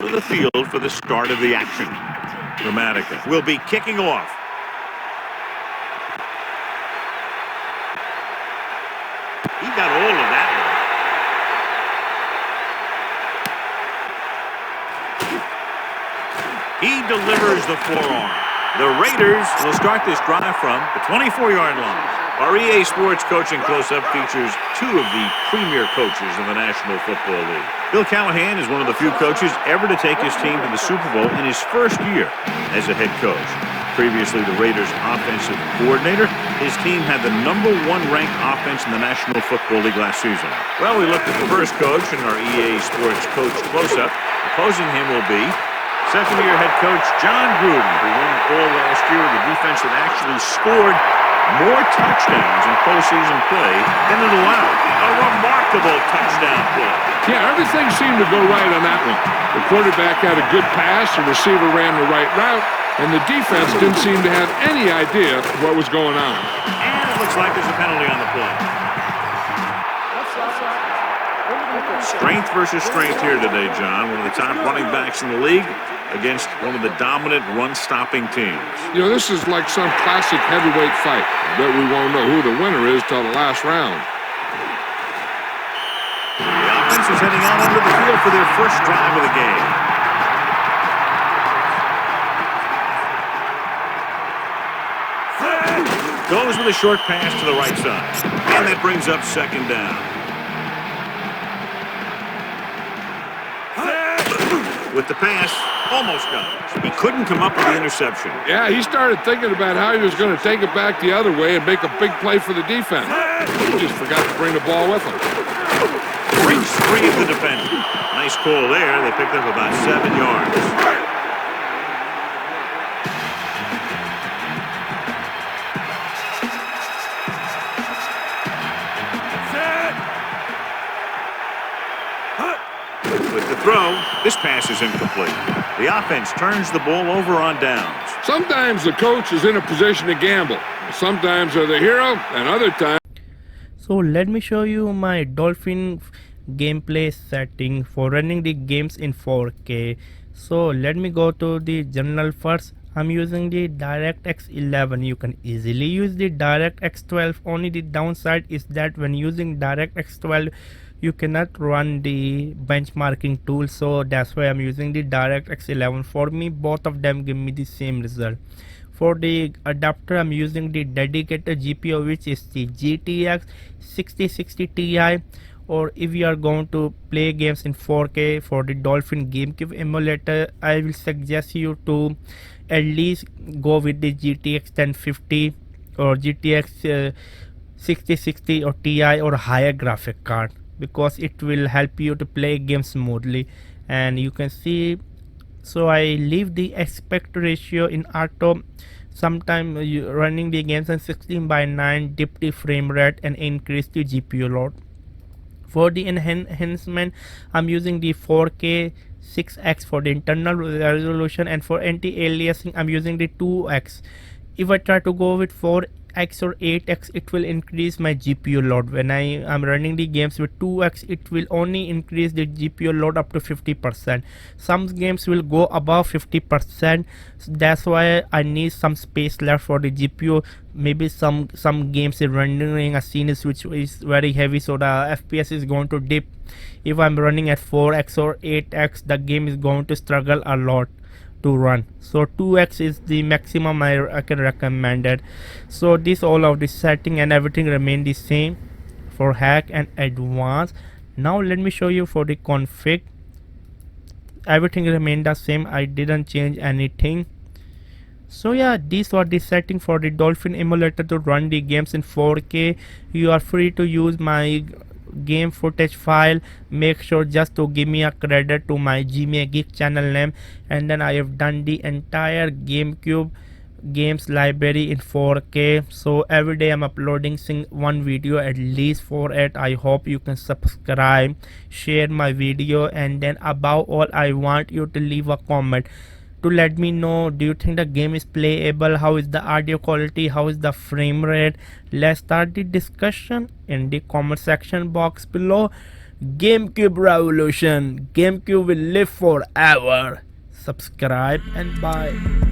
to the field for the start of the action. Dramatica will be kicking off. He got all of that one. He delivers the forearm. The Raiders will start this drive from the 24-yard line. Our EA Sports Coaching Close-Up features two of the premier coaches in the National Football League. Bill Callahan is one of the few coaches ever to take his team to the Super Bowl in his first year as a head coach. Previously the Raiders' offensive coordinator, his team had the #1 ranked offense in the National Football League last season. Well, we looked at the first coach in our EA Sports Coach Close-Up. Opposing him will be second-year head coach John Gruden, who won all last year with a defense that actually scored more touchdowns in postseason play than it allowed. A remarkable touchdown play. Yeah, everything seemed to go right on that one. The quarterback had a good pass, the receiver ran the right route, and the defense didn't seem to have any idea what was going on. And it looks like there's a penalty on the play. Strength versus strength here today, John. One of the top running backs in the league against one of the dominant run-stopping teams. You know, this is like some classic heavyweight fight. But we won't know who the winner is till the last round. The offense is heading out onto the field for their first drive of the game. Goes with a short pass to the right side. And that brings up second down. With the pass, almost got it. He couldn't come up with the interception. Yeah, he started thinking about how he was going to take it back the other way and make a big play for the defense. He just forgot to bring the ball with him. Breaks free of the defender. Nice call there. They picked up about 7 yards. Throw. This pass is incomplete. The offense turns the ball over on downs. Sometimes the coach is in a position to gamble. Sometimes they're the hero, and other times. So let me show you my Dolphin gameplay setting for running the games in 4K. So let me go to the general first. I'm using the DirectX 11. You can easily use the DirectX 12. Only the downside is that when using DirectX 12, you cannot run the benchmarking tool, so that's why I'm using the DirectX 11. For me, both of them give me the same result. For the adapter, I'm using the dedicated GPU, which is the GTX 6060 Ti. Or if you are going to play games in 4K for the Dolphin GameCube emulator, I will suggest you to at least go with the GTX 1050 or GTX 6060 or Ti or higher graphic card, because it will help you to play games smoothly. And you can see, so I leave the aspect ratio in auto. Sometimes running the games in 16:9, dip the frame rate and increase the GPU load. For the enhancement, I'm using the 4K 6x for the internal resolution, and for anti-aliasing I'm using the 2x. If I try to go with 4x or 8x, it will increase my GPU load. When I am running the games with 2x, it will only increase the GPU load up to 50%. Some games will go above 50%, so that's why I need some space left for the GPU. Maybe some games is rendering a scene which is very heavy, so the FPS is going to dip. If I'm running at 4x or 8x, the game is going to struggle a lot to run. So 2x is the maximum I can recommend it. So this all of the setting and everything remain the same for hack and advanced. Now let me show you for the config. Everything remained the same. I didn't change anything. So yeah, these are the setting for the Dolphin emulator to run the games in 4K. You are free to use my game footage file. Make sure just to give me a credit to my Gmail Geek channel name, and then I have done the entire GameCube games library in 4K. So every day I'm uploading one video at least for it. I hope you can subscribe, share my video, and then above all I want you to leave a comment to let me know, do you think the game is playable, how is the audio quality, how is the frame rate. Let's start the discussion in the comment section box below. GameCube revolution. GameCube will live forever. Subscribe and bye.